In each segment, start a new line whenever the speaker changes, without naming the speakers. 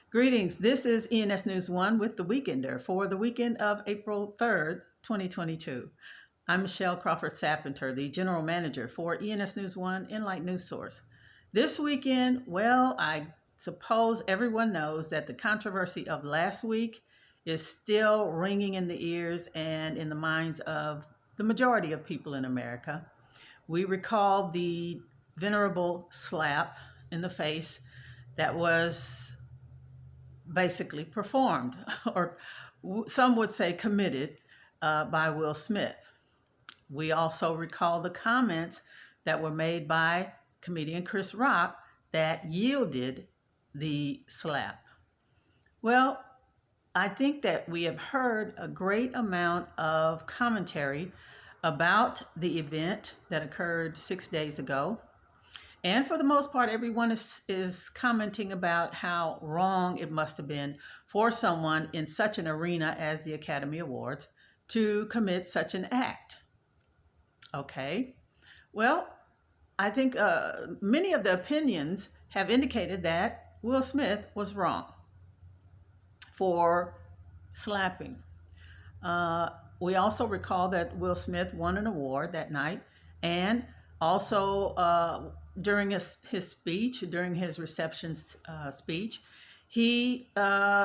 Greetings. This is ENSNews1 with the Weekender for the weekend of April 3rd, 2022. I'm Michelle Crawford Sappinter, the General Manager for ENSNews1 Enlight News Source. This weekend, well, I suppose everyone knows that the controversy of last week is still ringing in the ears and in the minds of the majority of people in America. We recall the venerable slap in the face that was basically performed, or some would say committed, by Will Smith. We also recall the comments that were made by comedian Chris Rock that yielded the slap. Well, I think that we have heard a great amount of commentary about the event that occurred 6 days ago. And for the most part, everyone is commenting about how wrong it must have been for someone in such an arena as the Academy Awards to commit such an act. Okay, well, I think many of the opinions have indicated that Will Smith was wrong for slapping. We also recall that Will Smith won an award that night, and also during his speech, during his reception speech, he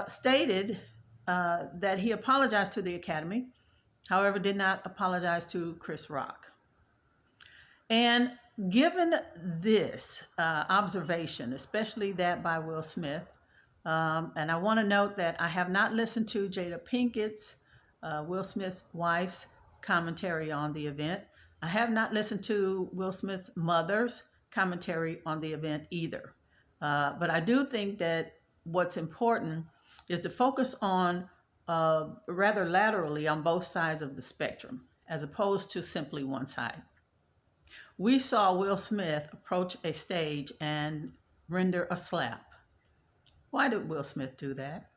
stated that he apologized to the Academy, however, did not apologize to Chris Rock. And given this observation, especially that by Will Smith, and I want to note that I have not listened to Jada Pinkett's, Will Smith's wife's commentary on the event. I have not listened to Will Smith's mother's commentary on the event either. But I do think that what's important is to focus on rather laterally on both sides of the spectrum, as opposed to simply one side. We saw Will Smith approach a stage and render a slap. Why did Will Smith do that?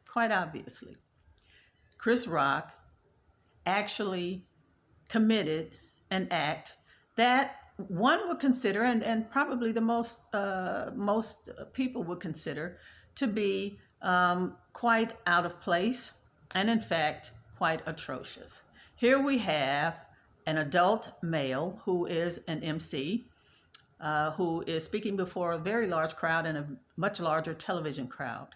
Quite obviously, Chris Rock actually committed an act that one would consider, and probably the most people would consider, to be quite out of place, and in fact quite atrocious. Here we have an adult male who is an MC, who is speaking before a very large crowd and a much larger television crowd.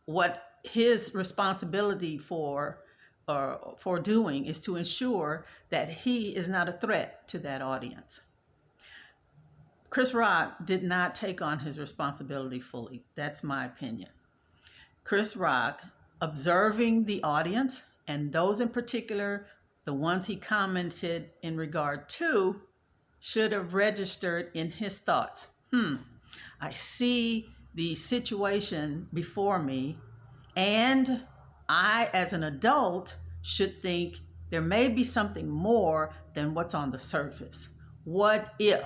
What his responsibility for doing is to ensure that he is not a threat to that audience. Chris Rock did not take on his responsibility fully. That's my opinion. Chris Rock, observing the audience, and those in particular, the ones he commented in regard to, should have registered in his thoughts. I see the situation before me, and I, as an adult, should think there may be something more than what's on the surface. What if?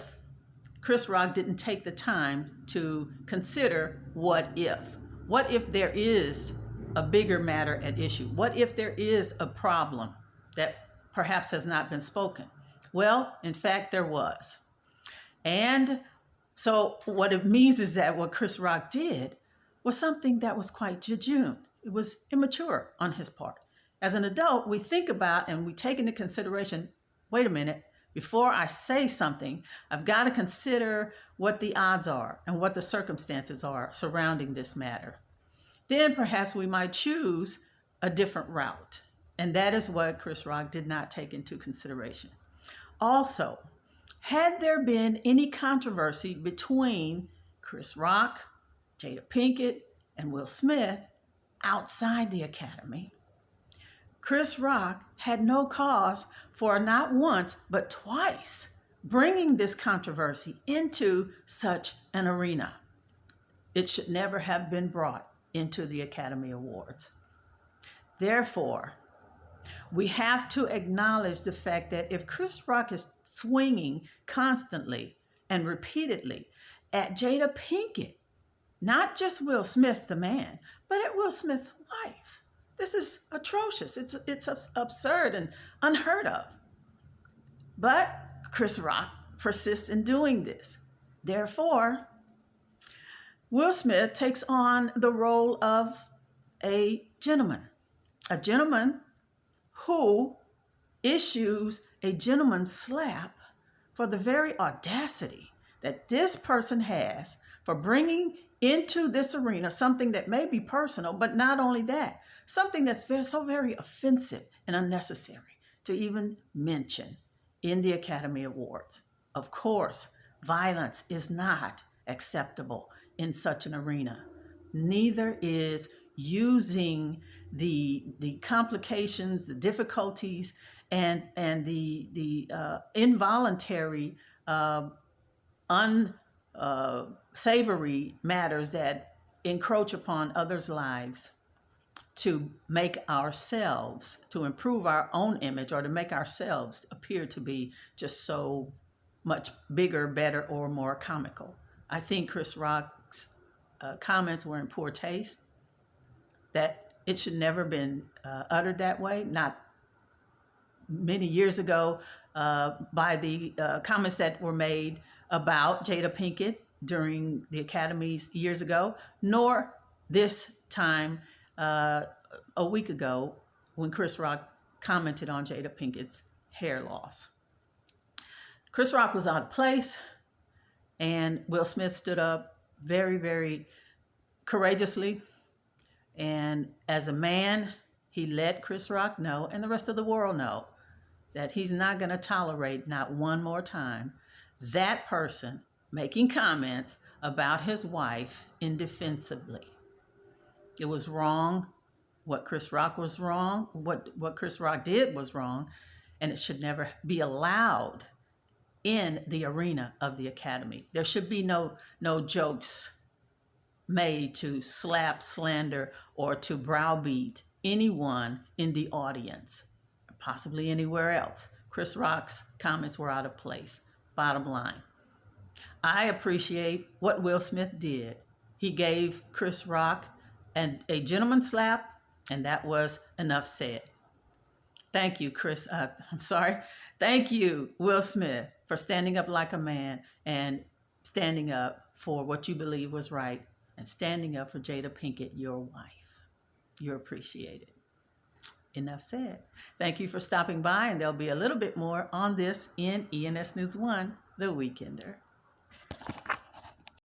Chris Rock didn't take the time to consider what if. What if there is a bigger matter at issue? What if there is a problem that perhaps has not been spoken? Well, in fact, there was. And so what it means is that what Chris Rock did was something that was quite jejune. It was immature on his part. As an adult, we think about and we take into consideration, wait a minute, before I say something, I've got to consider what the odds are and what the circumstances are surrounding this matter. Then perhaps we might choose a different route. And that is what Chris Rock did not take into consideration. Also, had there been any controversy between Chris Rock, Jada Pinkett, and Will Smith outside the Academy, Chris Rock had no cause for not once, but twice bringing this controversy into such an arena. It should never have been brought into the Academy Awards. Therefore, we have to acknowledge the fact that if Chris Rock is swinging constantly and repeatedly at Jada Pinkett, not just Will Smith, the man, but at Will Smith's wife, this is atrocious. It's absurd and unheard of. But Chris Rock persists in doing this. Therefore, Will Smith takes on the role of a gentleman who issues a gentleman's slap for the very audacity that this person has for bringing into this arena something that may be personal, but not only that, something that's so very offensive and unnecessary to even mention in the Academy Awards. Of course, violence is not acceptable in such an arena. Neither is using the complications, the difficulties, and the involuntary, unsavory matters that encroach upon others' lives to make ourselves, to improve our own image, or to make ourselves appear to be just so much bigger, better, or more comical. I think Chris Rock's comments were in poor taste, that it should never been uttered that way, not many years ago, by the comments that were made about Jada Pinkett during the Academy's years ago, nor this time a week ago when Chris Rock commented on Jada Pinkett's hair loss. Chris Rock was out of place, and Will Smith stood up very, very courageously. And as a man, he let Chris Rock know, and the rest of the world know, that he's not going to tolerate, not one more time, that person making comments about his wife indefensibly. It was wrong. What Chris Rock was wrong. What Chris Rock did was wrong, and it should never be allowed in the arena of the Academy. There should be no jokes made to slap, slander, or to browbeat anyone in the audience, possibly anywhere else. Chris Rock's comments were out of place. Bottom line, I appreciate what Will Smith did. He gave Chris Rock a gentleman's slap, and that was enough said. Thank you, Thank you, Will Smith, for standing up like a man and standing up for what you believe was right and standing up for Jada Pinkett, your wife. You're appreciated. Enough said. Thank you for stopping by, and there'll be a little bit more on this in ENS News 1, The Weekender.